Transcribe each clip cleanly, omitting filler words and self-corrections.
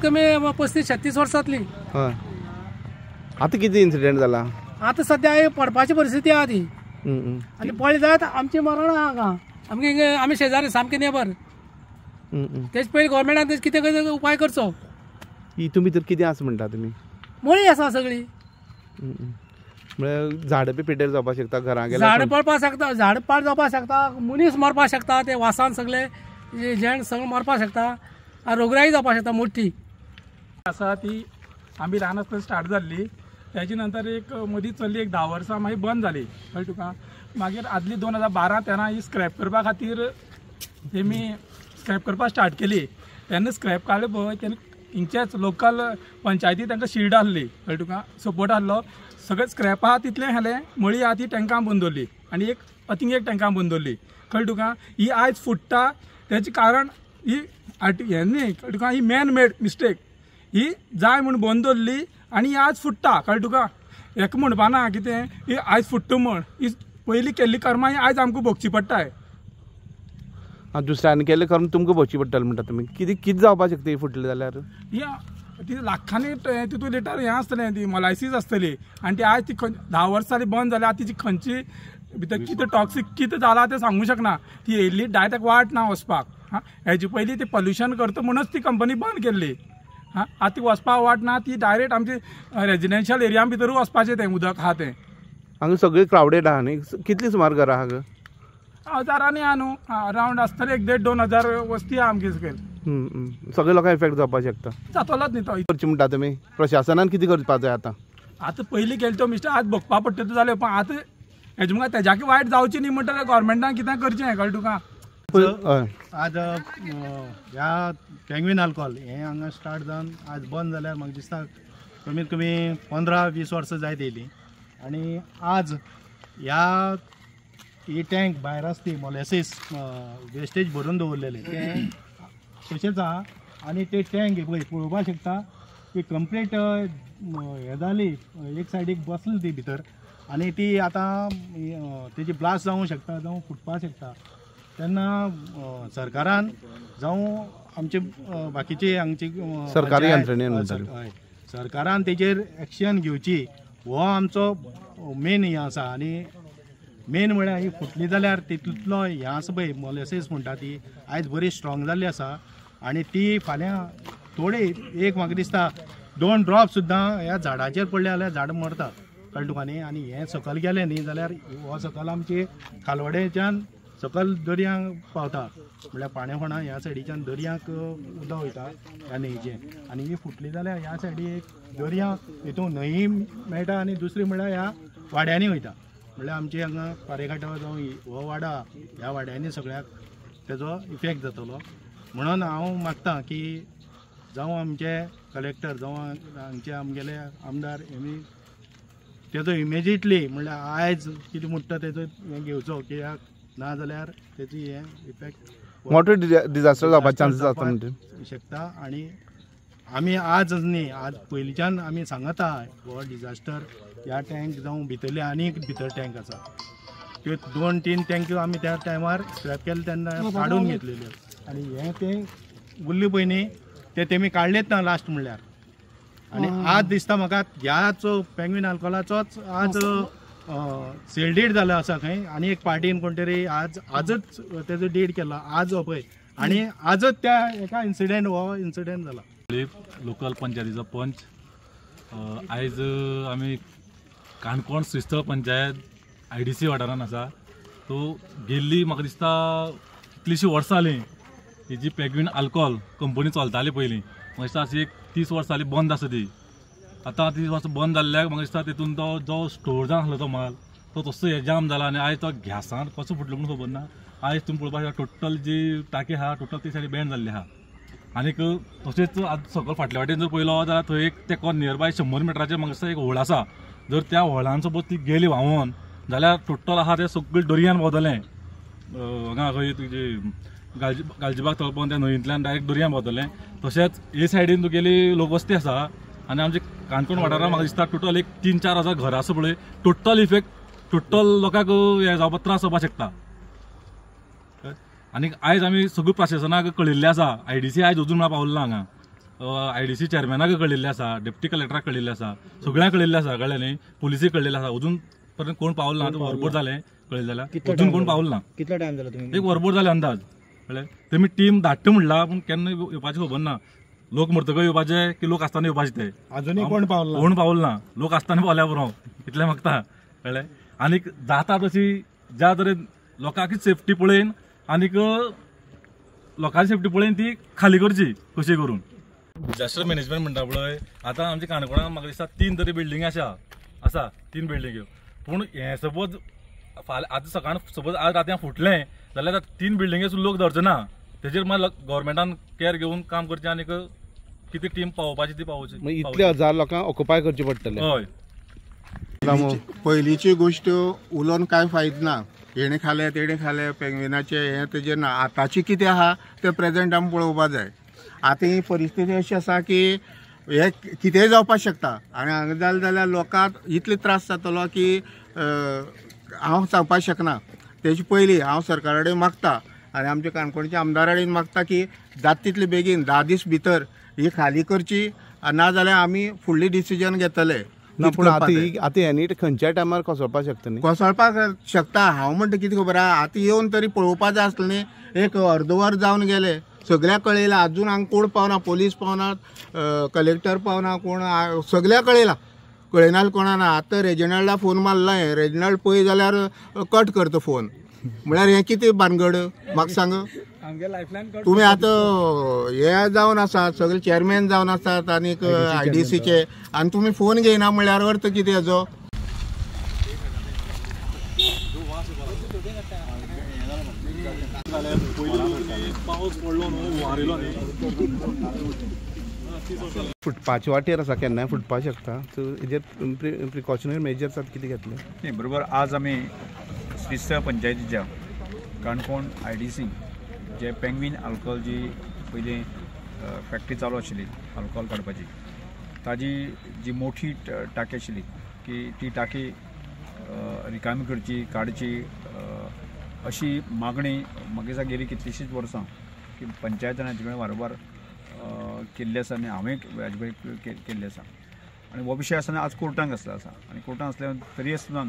कमी 35-36 वर्सांतली. हय. आतां कितें इन्सिडेंट जाला? आतां सध्या पडपाची परिस्थिती आहा ती. आनी पळय जायत आमची मरण आहा हांगा. आमी शेजारी सामके नेबर. तेच पयलीं गोवोरमेंटान तेच कितें उपाय करचो. हितून भितर कितें आसा म्हणटा तुमी? मळी आसा सगळी. म्हळ्यार झाडां बी पिड्ड्यार जावपाक शकता, घरां गेल्यार झाड पडपाक शकता, झाड पाड जावपाक शकता, मनीस मरपाक शकता, ते वासान सगळे जेंट सगळें मरपाक शकता, आनी रोगराई जावपाक शकता मोठी. आसा ती आमी ल्हान आसतना स्टार्ट जाल्ली. त्याची नंतर एक मदीं चल्ली एक 10 वर्सां मागीर बंद जाली. कळ्ळें तुका. मागीर आदली 2012-13 ही स्क्रॅप करपा खातीर तेमी स्क्रॅप करपाक स्टार्ट केली. तेन्ना स्क्रॅप काडले पळय तेन्ना हिंगचेच लोकल पंचायती तांकां शिल्ड आसली. कळ्ळें तुका. सपोर्ट आसलो. सगळें स्क्रॅप आहा तितलें हालें, मळी आहा ती टँकां बंद दवरली आनी एक टँकां बंद दवरली. कळ्ळें तुका. ही आयज फुट्टा तेजें कारण ही हें न्ही. कळ्ळें तुका. He man made mistake. ही जाय म्हूण बंद दवरली आनी ही आज फुट्टा. कळ्ळें तुका. हेका म्हणपा ना कितें ही आयज फुट्टा म्हण. ही पयलीं केल्ली कर्मां ही आयज आमकां भोगची पडटाय. दुसऱ्यान केल्लें कर्म तुमकां भोगची पडटलें म्हणटा तुमी. कितें जावपाक शकता ही फुटली जाल्यार? ती लाखांनी तितून लिटर हें आसतलें, ती मोलायसीस आसतली आनी ती आयज ती 10 वर्सां जाली बंद जाल्या. तिची खंयची भितर कितें टॉक्सीक कितें जाला तें सांगूंक शकना. ती येयल्ली डायरेक्ट वाट ना वचपाक. हेजे पयलीं ती पॉल्युशन करता म्हणूनच ती कंपनी बंद केल्ली. आतां ती वचपाक वाट ना. ती डायरेक्ट आमची रेजिडेन्शियल एरिया भितरूच वचपाचें तें उदक आहा तें. हांगा सगळी क्रावडेड आहा न्ही. कितली सुमार घरां आहा? हजारांनी आहा न्हू. अरावंड आसतले 1,500-2,000 हजार वस्ती आहा आमगे सकयल. सगळे लोकांक इफेक्ट जावपाक शकता. जातलोच न्ही तो. करचें म्हणटा तुमी. प्रशासनान कितें करपाक जाय आतां? आतां पयलीं केलें तो मिस्टेक आज भोगपा पडटा तो जालें. पण आतां हेजे मुखार तेज्याकी वायट जावचें न्ही म्हणटल्यार गोवोरमेंटान कितें करचें. कळ्ळें तुका. आज ह्या पेंग्वीन अल्कोहोल हें हांगा स्टार्ट जावन आज बंद जाल्यार म्हाका दिसता कमीत कमी 15-20 वर्सां जायत येयली. आनी आज ह्या ही टँक भायर आसा ती मोलेसीस वेस्टेज भरून दवरलेले तें तशेंच आहा. आनी ते टँक पळय पळोवपाक शकता की कंप्लीट हें जाली, एक सायडीक बसली ती भितर आनी ती आतां तेजी ब्लास्ट जावंक शकता, जावं फुटपाक शकता. तेन्ना सरकारान जावं आमचे बाकीचे हांगची सरकारी यंत्रणेन सरकारान तेजेर एक्शन घेवची हो आमचो मेन हें आसा. आनी मेन म्हळ्यार ही फुटली जाल्यार तितूंतलो हें आसा पळय मोलेसीस म्हणटा ती आयज बरी स्ट्रॉंग जाल्ली आसा आनी ती फाल्यां थोडी एक म्हाका दिसता 2 ड्रॉप सुद्दां ह्या झाडाचेर पडले जाल्यार झाड मरता. कळ्ळें तुका न्ही. आनी हें सकयल गेलें न्ही जाल्यार हो सकयल आमची खालवडेच्यान सकयल दर्यांक पावता. म्हळ्यार पाणेफोंडा ह्या सायडीच्यान दर्यांक उदक वयता ह्या न्हंयचें. आनी ही फुटली जाल्यार ह्या सायडीक दर्या हितून न्हंय मेळटा आनी दुसरी म्हळ्यार ह्या वाड्यांनी वयता. म्हळ्यार आमचे हांगा पारेघाटा जावं हो वाडा ह्या वाड्यांनी सगळ्याक तेजो इफेक्ट जातलो. म्हणून हांव मागतां की जावं आमचे कलेक्टर जावं हांगचे आमगेले आमदार हेमी तेजो इमिजिएटली म्हळ्यार आयज कितें म्हणटा तेजो हें घेवचो कित्याक ना जाल्यार तेजी हें इफेक्ट मोठो डिजास्टर जावपाचे चान्सीस आसता म्हणटा शकता. आनी आमी आज न्ही आज पयलींच्यान आमी सांगता हो डिजास्टर ह्या टँक जावं भितरले आनी भितर टँक आसा त्यो 2-3 टँक आमी त्या टायमार स्क्रॅप केले तेन्ना काडून घेतलेल्यो. आनी हें तें उरली पळय न्ही ते तेमी काडलेच ना लास्ट म्हणल्यार. आनी आज दिसता म्हाका ह्याचो पेंग्वीन अल्कोहोलाचोच आज सेल डीड जालो आसा खंय आनी एक पार्टीन कोण तरी आजच तेजो डीड केला आज हो पळय आनी आजच त्या एका इन्सिडेंट जाला. लोकल पंचायतीचो पंच आयज आमी काणकोण श्रीस्थळ पंचायत IDC वाठारान आसा. तो गेल्ली म्हाका दिसता कितलींशीं वर्सां जालीं ही जी पेंग्वीन अल्कोहोल कंपनी चलताली पयलीं म्हाका दिसता अशी एक 30 वर्सां जालीं बंद आसा ती. आतां 30 वर्सां बंद जाल्ल्याक म्हाका दिसता तितून तो जो स्टोर जावन आसलो तो माल तो तसो हे जाम जाला आनी आयज तो गॅसान कसो फुटलो म्हणून खबर ना. आयज तुमी पळोवपाक शकता टोटल जी टाकी आहा टोटल ती सायडी बॅन जाल्ली आहा. आनीक तशेंच आज सकयल फाटल्या वाटेन जर पळयलो जाल्यार थंय एक तेको नियरबाय 100 मिटराचेर म्हाका दिसता एक व्हळ आसा. जर त्या व्हळान सपोज ती गेली व्हांवोन जाल्यार टोटल आहा तें सगळें दर्यान वतलें. हांगा खंय तुजे गालजीबाग तळपण त्या न्हंयेंतल्यान डायरेक्ट दर्यान वतलें. तशेंच हे सायडीन तुगेली लोकवस्ती आसा आनी आमचे काणकोण वाठारांत म्हाका दिसता टोटल एक 3-4 हजार घरां आसा पळय. टोटल इफेक्ट टोटल लोकांक हे जावपाक त्रास जावपाक शकता. आनी आयज आमी सगळ्या प्रशासनाक कळयल्लें आसा. IDC आयज अजून पावलो ना हांगा. IDC चेअरमॅनाक कळिल्लें आसा, डेप्टी कलेक्टराक कळिल्लें आसा, सगळ्यांक कळिल्लें आसा, कळ्ळें न्ही, पुलिसीक कळिल्लें आसा, अजून पर्यंत कोण पावल ना. वरभर जालें कळिल्लें जाल्यार अजून कोण पावल ना. कितलो टायम जालो तुम्ही एक वरभर जालें अंदाज. कळ्ळें, तेमी टीम धाडटा म्हणला पूण केन्ना येवपाचें खबर ना. लोक मरतकच येवपाचे की लोक आसतना येवपाचे ते अजूनही कोण पावला कोण पावल ना. लोक आसतना पावल्या पुरो इतलें मागता. कळ्ळें, आनीक जाता तशी ज्या तरेन लोकांची सेफ्टी पळयन आनीक लोकांची सेफ्टी पळयन ती खाली करची कशी करून. डिझास्टर मॅनेजमेंट म्हणटा पळय, आतां आमच्या काणकोणांत म्हाका दिसता 3 तरी बिल्डिंग आसा 3 बिल्डिंग्यो. पूण हें सपोज फाल्यां आतां सकाळ सपोज आज रातीं फुटलें जाल्यार 3 बिल्डिंगेसून लोक धरचे ना. तेजेर मागीर गव्हर्मेंटान केअर घेवन काम करचें आनीक कितें टीम पावोवपाची ती पावोवची. इतले 1000 लोकांक ऑक्युपाय करचे पडटले. हय, पयलींची गोश्ट उलोवन कांय फायदो ना. हेणे खाले तेणे खाले पेंग्विनाचे हें तेजेर ना. आतांची कितें आहा तें प्रेझेंट आमी पळोवपा जाय. आतां ही परिस्थिती अशी आसा की हे कितेंय जावपाक शकता आनी हांगा जालें जाल्यार लोकांक इतले त्रास जातलो की हांव सांगपाक शकना. तेजे पयलीं हांव सरकारा कडेन मागता आनी आमच्या काणकोणच्या आमदारा कडेन मागता की जाता तितले बेगीन 10 दीस भितर ही खाली करची, ना जाल्यार आमी फुडली डिसिजन घेतले. ना पूण आतां हें खंयच्या टायमार कोसळपाक शकता न्ही. कोसळपाक शकता. हांव म्हणटा कितें खबर आहा, आतां येवन तरी पळोवपा जाय आसलें न्ही. एक अर्दवर जावन गेले, सगळ्याक कळयलां, आजून हांगा कोण पावना, पोलीस पावनात, कलेक्टर पावना, कोण सगळ्याक कळयलां. कळयना कोणा ना. आतां रेजिनल्डा फोन मारला, हे रेजिनल्ड पळय जाल्यार कट करता फोन. म्हळ्यार हें कितें भानगड म्हाका सांग. तुमी आतां हे जावन आसात, सगळे चेअरमॅन जावन आसात आनीक IDCचे, आनी तुमी फोन घेयना म्हळ्यार अर्थ कितें हेजो. फुटपाचे वाटेर आसा, केन्नाय फुटपाक शकता. सो हेजेर प्रिकॉशनरी मेजर्स कितें घेतले. नाही बरोबर. आज आमी श्रीस्थळ पंचायतीच्या काणकोण IDC जे पेंग्वीन अल्कोहोल जी पयलीं फॅक्टरी चालू आशिल्ली अल्कोहोल काडपाची, ताजी जी मोठी टाकी आशिल्ली की ती टाकी रिकामी करची, काडची अशी मागणी म्हाका दिसता गेली कितलींशींच वर्सां की पंचायतान हाजे कडेन वारंवार केल्ली आसा आनी हांवें हाजे कडेन केल्ली आसा. आनी हो विशय आसतना आज कोर्टांत आसला आसा आनी कोर्टांत आसल्या तरी आसतना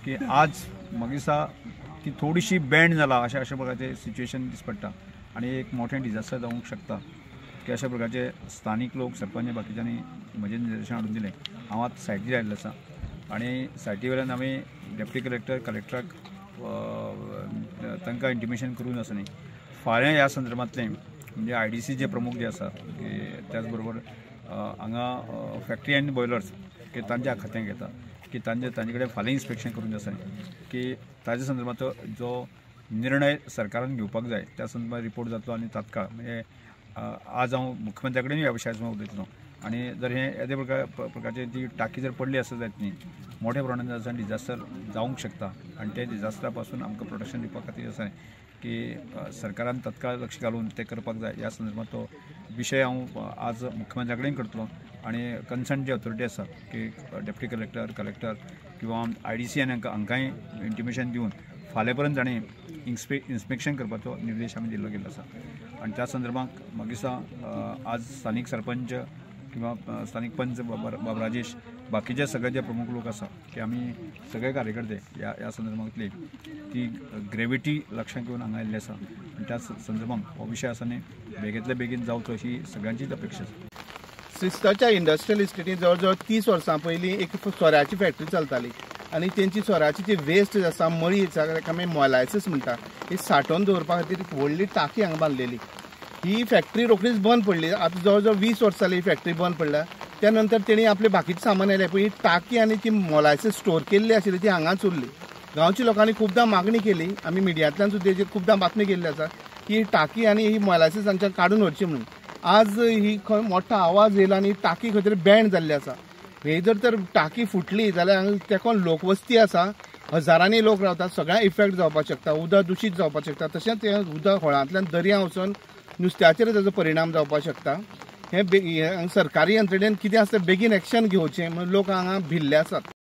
की आज म्हाका दिसता ती थोडीशी बँड जाला अशा प्रकारचे सिच्युएशन दिसपडटा आनी एक मोठें डिझास्टर जावंक शकता की अशा प्रकारचे स्थानीक लोक सरपंच बाकीच्यांनी म्हजें निर्देशन हाडून दिलें. हांव आतां सायटीर आयिल्लो आसा आनी सायटी वयल्यान हांवें डेप्टी कलेक्टराक तांकां इंटिमेशन करून आसा न्ही फाल्यां ह्या संदर्भांतलें म्हणजे IDC जे प्रमुख जे आसा की त्याच बरोबर हांगा फॅक्टरी एंड बॉयलर्स की तांच्या खात्यांत घेता की तांचे कडेन फाल्यां इन्स्पेक्शन करून आसा की ताज्या संदर्भांत जो निर्णय सरकारान घेवपाक जाय त्या संदर्भात रिपोर्ट जातलो आनी तात्काळ म्हणजे आज हांव मुख्यमंत्र्या कडेन ह्या विशयाचेर उलयतलो. आनी जर हे येदे प्रकारची ती टाकी जर पडली आसत जायत न्ही मोठ्या प्रमाणात डिझास्टर जावंक शकता आनी ते डिझास्टरा पासून आमकां प्रोटेक्शन दिवपा खातीर आसा की सरकारान तत्काळ लक्ष घालून ते करपाक जाय. ह्या संदर्भात तो विशय हांव आज मुख्यमंत्र्या कडेन करतलो आनी कन्सर्न जी ऑथॉरिटी आसा की डेप्टी कलेक्टर किंवा IDC आनी हांकांय इंटिमेशन दिवन फाल्यां पर्यंत ताणें इन्स्पेक्शन करपाचो निर्देश आमी दिल्लो गेल्लो आसा. आनी त्या संदर्भांत म्हाका दिसता आज स्थानीक सरपंच किंवा स्थानीक पंच बाब राजेश बाकीचे सगळे जे प्रमुख लोक आसा की आमी सगळे कार्यकर्ते ह्या संदर्भांतली ती ग्रेविटी लक्षांत घेवन हांगा आयिल्ले आसा आनी त्या संदर्भांत हो विशय आसा न्ही बेगींतले बेगीन जावचो अशी सगळ्यांचीच अपेक्षा आसा. श्रीस्थळच्या इंडस्ट्रियल इस्टेटीन जवळ जवळ 30 वर्सां पयलीं एक सोऱ्याची फॅक्टरी चलताली आनी तेंची सोऱ्याची जी वेस्ट आसा मळी जाका आमी मोलायसीस म्हणटा ही साठोवन दवरपा खातीर व्हडली टाकी हांगा बांदलेली. ही फॅक्टरी रोखडीच बंद पडली. आतां जवळ जवळ 20 वर्सां जाली ही फॅक्टरी बंद पडल्या. त्या नंतर तेणी आपले बाकीचे सामान आयले पण ही टाकी आनी ती मोलायसीस स्टोर केल्ली आशिल्ली ती हांगाच उरली. गांवच्या लोकांनी खूबदां मागणी केली, आमी मिडियांतल्यान सुद्दां हेजेर खूबदां बातमी केल्ली आसा की ही टाकी आनी ही मोलायसीस हांगच्यान काडून व्हरची म्हणून. आज ही खंय मोठो आवाज येयला आनी टाकी खंय तरी बँड जाल्ली आसा. हे जर तर टाकी फुटली जाल्यार हांगा तेकोन लोकवस्ती आसा, हजारांनी लोक रावतात, सगळ्यांक इफेक्ट जावपाक शकता, उदक दूशीत जावपाक शकता. तशेंच हें उदक व्हळांतल्यान दर्या वचून नुस्त्याचेर ताजो परिणाम जावपाक शकता. हे सरकारी यंत्रणेन कितें आसता बेगीन एक्शन घेवचें म्हणून लोक हांगा भिल्ले आसात.